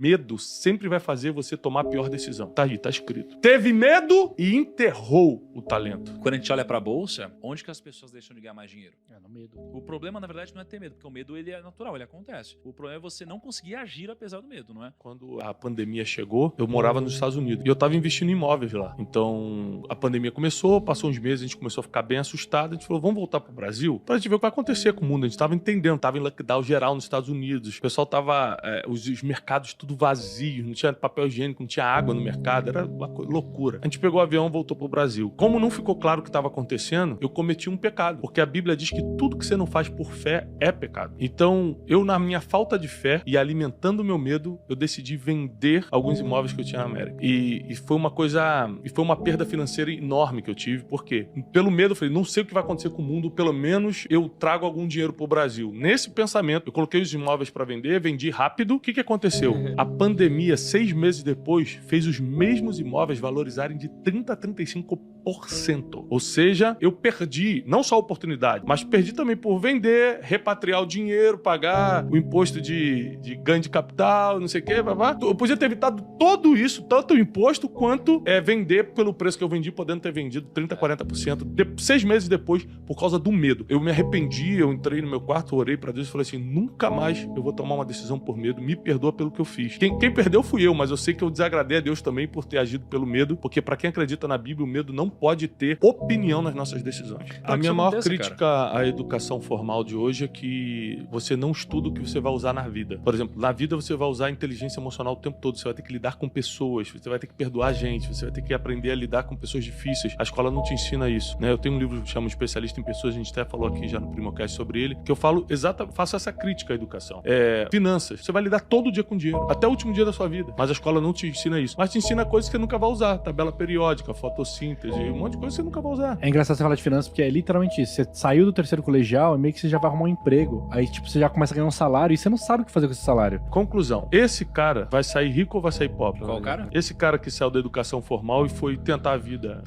Medo sempre vai fazer você tomar a pior decisão. Tá aí, tá escrito. Teve medo e enterrou o talento. Quando a gente olha pra bolsa, onde que as pessoas deixam de ganhar mais dinheiro? No medo. O problema, na verdade, não é ter medo, porque o medo ele é natural, ele acontece. O problema é você não conseguir agir apesar do medo, não é? Quando a pandemia chegou, eu morava nos Estados Unidos e eu tava investindo em imóveis lá. Então, a pandemia começou, passou uns meses, a gente começou a ficar bem assustado. A gente falou, vamos voltar pro Brasil pra gente ver o que vai acontecer com o mundo. A gente tava entendendo, tava em lockdown geral nos Estados Unidos. O pessoal tava, os mercados tudo vazios, não tinha papel higiênico, não tinha água no mercado, era uma loucura. A gente pegou o avião e voltou pro Brasil. Como não ficou claro o que estava acontecendo, eu cometi um pecado, porque a Bíblia diz que tudo que você não faz por fé é pecado. Então, eu na minha falta de fé e alimentando o meu medo, eu decidi vender alguns imóveis que eu tinha na América. E foi uma coisa, e foi uma perda financeira enorme que eu tive, porque pelo medo eu falei, não sei o que vai acontecer com o mundo, pelo menos eu trago algum dinheiro pro Brasil. Nesse pensamento, eu coloquei os imóveis para vender, vendi rápido. O que aconteceu? A pandemia, 6 meses depois, fez os mesmos imóveis valorizarem de 30% a 35%. Ou seja, eu perdi não só a oportunidade, mas perdi também por vender, repatriar o dinheiro, pagar o imposto de ganho de capital, não sei o quê, eu podia ter evitado tudo isso, tanto o imposto quanto vender pelo preço que eu vendi, podendo ter vendido 30%, 40%. 6 meses depois, por causa do medo. Eu me arrependi, eu entrei no meu quarto, orei pra Deus e falei assim, nunca mais eu vou tomar uma decisão por medo, me perdoa pelo que eu fiz. Quem perdeu fui eu, mas eu sei que eu desagradei a Deus também por ter agido pelo medo, porque pra quem acredita na Bíblia, o medo não pode ter opinião nas nossas decisões. A minha maior crítica à educação formal de hoje é que você não estuda o que você vai usar na vida. Por exemplo, na vida você vai usar a inteligência emocional o tempo todo, você vai ter que lidar com pessoas, você vai ter que perdoar gente, você vai ter que aprender a lidar com pessoas difíceis. A escola não te ensina isso, né? Eu tenho um livro que chama Especialista em Pessoas, a gente até falou aqui já no Primocast sobre ele, que eu faço essa crítica à educação. Finanças, você vai lidar todo dia com dinheiro, até o último dia da sua vida, mas a escola não te ensina isso. Mas te ensina coisas que você nunca vai usar, tabela periódica, fotossíntese, um monte de coisa que você nunca vai usar. É engraçado você falar de finanças, porque é literalmente isso. Você saiu do terceiro colegial e meio que você já vai arrumar um emprego. Aí, tipo, você já começa a ganhar um salário e você não sabe o que fazer com esse salário. Conclusão. Esse cara vai sair rico ou vai sair pobre? Qual cara? Esse cara que saiu da educação formal e foi tentar a vida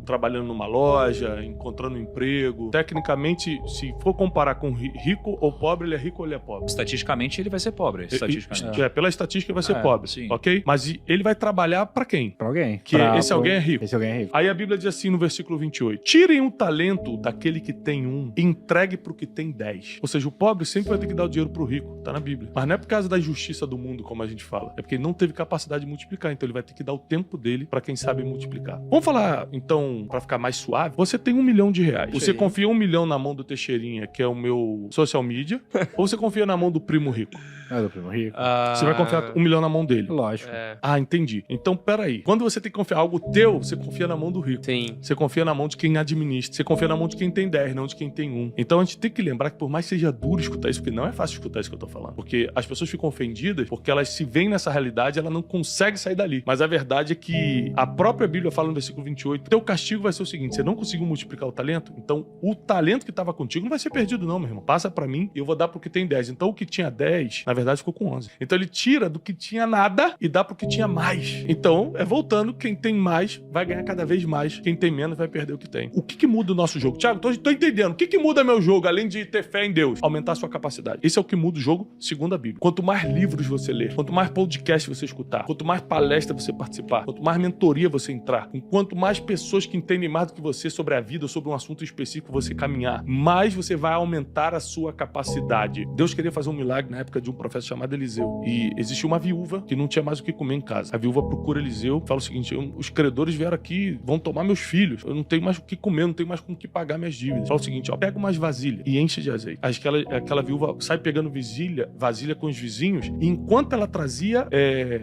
trabalhando numa loja, encontrando um emprego. Tecnicamente, se for comparar com rico ou pobre, ele é rico ou ele é pobre? Estatisticamente, ele vai ser pobre. Estatisticamente. Pela estatística, ele vai ser pobre. Sim. Ok? Mas ele vai trabalhar pra quem? Pra alguém. Esse alguém é rico. Esse alguém é rico. Aí a Bíblia diz assim no versículo 28. Tirem um talento daquele que tem um e entregue pro que tem 10. Ou seja, o pobre sempre vai ter que dar o dinheiro pro rico. Tá na Bíblia. Mas não é por causa da injustiça do mundo, como a gente fala. É porque ele não teve capacidade de multiplicar. Então ele vai ter que dar o tempo dele pra quem sabe multiplicar. Vamos falar, então, pra ficar mais suave. Você tem R$1 milhão. Você confia 1 milhão na mão do Teixeirinha, que é o meu social media, ou você confia na mão do primo rico? Do primo rico. Você vai confiar 1 milhão na mão dele. Lógico. Entendi. Então, peraí. Quando você tem que confiar algo teu, você confia na mão do rico. Sim. Você confia na mão de quem administra. Você confia na mão de quem tem 10, não de quem tem 1. Então, a gente tem que lembrar que por mais que seja duro escutar isso, porque não é fácil escutar isso que eu tô falando. Porque as pessoas ficam ofendidas porque elas se veem nessa realidade, ela não consegue sair dali. Mas a verdade é que a própria Bíblia fala no versículo 28, teu castigo vai ser o seguinte, você não conseguiu multiplicar o talento, então o talento que estava contigo não vai ser perdido não, meu irmão. Passa pra mim e eu vou dar pro que tem 10. Então o que tinha 10, na verdade ficou com 11. Então ele tira do que tinha nada e dá pro que tinha mais. Então, voltando, quem tem mais vai ganhar cada vez mais, quem tem menos vai perder o que tem. O que muda o nosso jogo? Thiago, tô entendendo. O que muda meu jogo, além de ter fé em Deus? Aumentar a sua capacidade. Esse é o que muda o jogo, segundo a Bíblia. Quanto mais livros você ler, quanto mais podcast você escutar, quanto mais palestra você participar, quanto mais mentoria você entrar, quanto mais pessoas que entendem mais do que você sobre a vida ou sobre um assunto específico você caminhar, mais você vai aumentar a sua capacidade. Deus queria fazer um milagre na época de um profeta chamado Eliseu. E existiu uma viúva que não tinha mais o que comer em casa. A viúva procura Eliseu, fala o seguinte, os credores vieram aqui, vão tomar meus filhos, eu não tenho mais o que comer, não tenho mais com o que pagar minhas dívidas. Fala o seguinte, pega umas vasilhas e enche de azeite. Aquela viúva sai pegando vasilha com os vizinhos, e enquanto ela trazia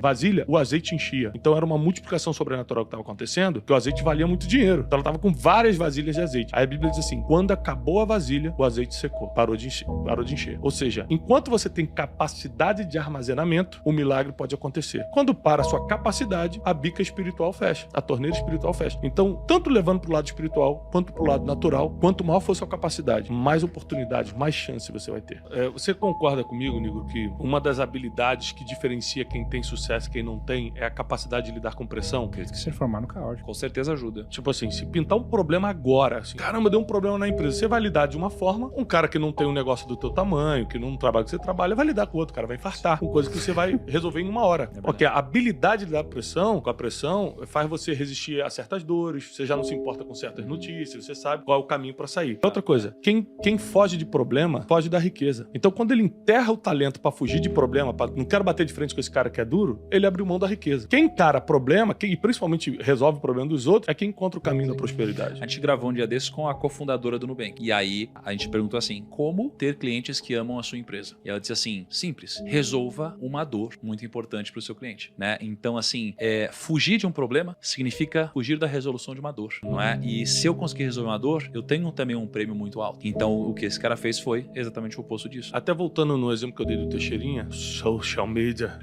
vasilha, o azeite enchia. Então era uma multiplicação sobrenatural que estava acontecendo, que o azeite valia muito dinheiro. Então ela estava com várias vasilhas de azeite. Aí a Bíblia diz assim, quando acabou a vasilha, o azeite secou, parou de encher. Ou seja, enquanto você tem capacidade de armazenamento, o milagre pode acontecer. Quando para a sua capacidade, a bica espiritual fecha, a torneira espiritual fecha. Então, tanto levando para o lado espiritual, quanto para o lado natural, quanto maior for a sua capacidade, mais oportunidades, mais chance você vai ter. Você concorda comigo, Nigro, que uma das habilidades que diferencia quem tem sucesso e quem não tem é a capacidade de lidar com pressão? Acredito que se formar no caótico. Com certeza ajuda. Tipo assim, se pintar um problema agora, assim, caramba, deu um problema na empresa, você vai lidar de uma forma, um cara que não tem um negócio do teu tamanho, que não trabalha que você trabalha, vai lidar com outro, o cara vai infartar, com coisa que você vai resolver em uma hora. Porque a habilidade de lidar com a pressão, faz você resistir a certas dores, você já não se importa com certas notícias, você sabe qual é o caminho pra sair. Outra coisa, quem foge de problema, foge da riqueza. Então, quando ele enterra o talento pra fugir de problema, não quero bater de frente com esse cara que é duro, ele abre mão da riqueza. Quem encara problema, e principalmente resolve o problema dos outros, é quem encontra o caminho da prosperidade. A gente gravou um dia desses com a cofundadora do Nubank. E aí, a gente perguntou assim, como ter clientes que amam a sua empresa? E ela disse assim, simples, resolva uma dor muito importante para o seu cliente, né? Então, assim, fugir de um problema significa fugir da resolução de uma dor, não é? E se eu conseguir resolver uma dor, eu tenho também um prêmio muito alto. Então, o que esse cara fez foi exatamente o oposto disso. Até voltando no exemplo que eu dei do Teixeirinha, social media,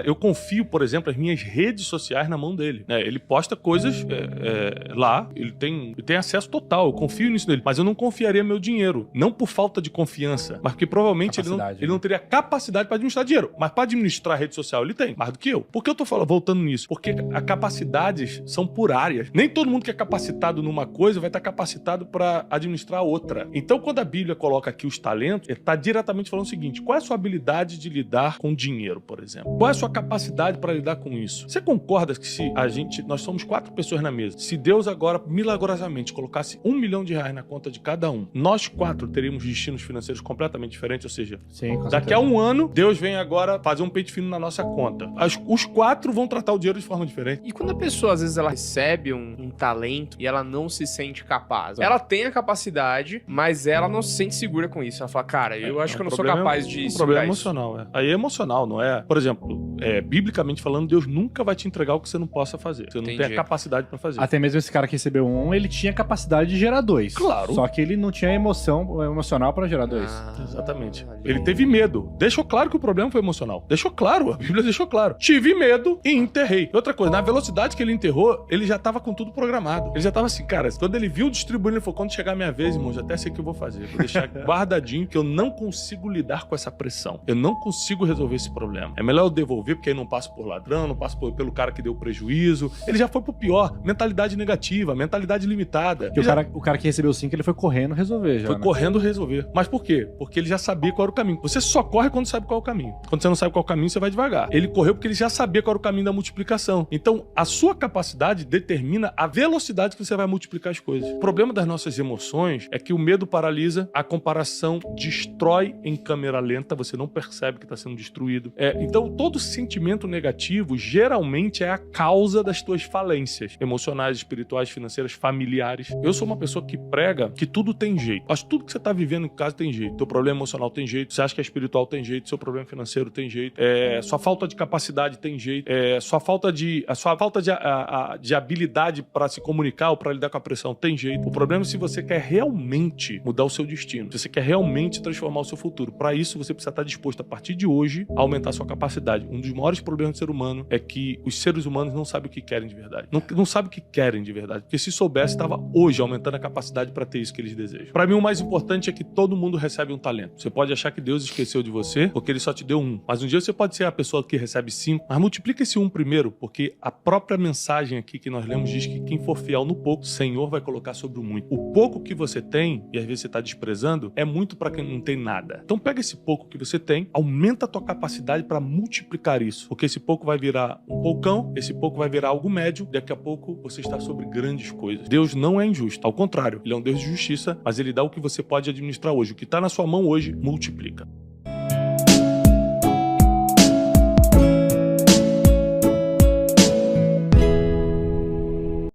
eu confio, por exemplo, as minhas redes sociais na mão dele, né? Ele posta coisas lá, ele tem acesso total, eu confio nisso nele, mas eu não confiaria meu dinheiro, não por falta de confiança, mas porque provavelmente ele não teria capacidade para administrar dinheiro, mas para administrar a rede social ele tem, mais do que eu. Por que eu tô voltando nisso? Porque as capacidades são por áreas. Nem todo mundo que é capacitado numa coisa vai estar capacitado para administrar outra. Então, quando a Bíblia coloca aqui os talentos, ele está diretamente falando o seguinte: qual é a sua habilidade de lidar com dinheiro, por exemplo? Qual é a sua capacidade para lidar com isso? Você concorda que se nós somos 4 pessoas na mesa, se Deus agora milagrosamente colocasse R$1 milhão na conta de cada um, nós 4 teríamos destinos financeiros completamente diferentes, ou seja, daqui a um ano, Deus vem agora fazer um pente fino na nossa conta. Os 4 vão tratar o dinheiro de forma diferente. E quando a pessoa, às vezes, ela recebe um talento e ela não se sente capaz, ela tem a capacidade, mas ela não se sente segura com isso. Ela fala, cara, eu acho que eu não sou capaz de segurar problema emocional, Aí é emocional, não é? Por exemplo, biblicamente falando, Deus nunca vai te entregar o que você não possa fazer. Você não tem a capacidade pra fazer. Até mesmo esse cara que recebeu 1, ele tinha capacidade de gerar 2. Claro. Só que ele não tinha emocional pra gerar 2. Exatamente. Ele teve medo. Deixou claro que o problema foi emocional. Deixou claro. A Bíblia deixou claro. Tive medo e enterrei. Outra coisa, na velocidade que ele enterrou, ele já tava com tudo programado. Ele já tava assim, cara, quando ele viu distribuindo, ele falou, quando chegar a minha vez, irmão, já até sei o que eu vou fazer. Vou deixar guardadinho, que eu não consigo lidar com essa pressão. Eu não consigo resolver esse problema. É melhor eu devolver, porque aí não passo por ladrão, não passo pelo cara que deu prejuízo. Ele já foi pro pior. Mentalidade negativa, mentalidade limitada. O cara que recebeu 5, ele foi correndo resolver já. Foi correndo resolver. Mas por quê? Porque ele já sabia qual era o caminho. Você só corre quando sabe qual é o caminho. Quando você não sabe qual é o caminho, você vai devagar. Ele correu porque ele já sabia qual era o caminho da multiplicação. Então, a sua capacidade determina a velocidade que você vai multiplicar as coisas. O problema das nossas emoções é que o medo paralisa, a comparação destrói em câmera lenta, você não percebe que está sendo destruído. Então, todo sentimento negativo geralmente é a causa das tuas falências emocionais, espirituais, financeiras, familiares. Eu sou uma pessoa que prega que tudo tem jeito. Acho que tudo que você está vivendo em casa tem jeito. Teu problema emocional tem jeito, você acha que é espiritual tem jeito, seu problema financeiro tem jeito, sua falta de capacidade tem jeito, sua falta de habilidade para se comunicar ou para lidar com a pressão tem jeito. O problema é se você quer realmente mudar o seu destino, se você quer realmente transformar o seu futuro. Para isso, você precisa estar disposto, a partir de hoje, a aumentar a sua capacidade. Um dos maiores problemas do ser humano é que os seres humanos não sabem o que querem de verdade. Não sabem o que querem de verdade. Porque se soubesse, estava hoje aumentando a capacidade para ter isso que eles desejam. Para mim, o mais importante é que todo mundo recebe um talento. Você pode achar que Deus esqueceu de você porque ele só te deu 1. Mas um dia você pode ser a pessoa que recebe 5. Mas multiplica esse 1 primeiro, porque a própria mensagem aqui que nós lemos diz que quem for fiel no pouco, o Senhor vai colocar sobre o muito. O pouco que você tem, e às vezes você está desprezando, é muito para quem não tem nada. Então pega esse pouco que você tem, aumenta a tua capacidade para multiplicar isso. Porque esse pouco vai virar um poucão, esse pouco vai virar algo médio, daqui a pouco você está sobre grandes coisas. Deus não é injusto. Ao contrário, ele é um Deus de justiça, mas ele dá o que você pode administrar hoje. O que está na sua mão hoje, multiplica.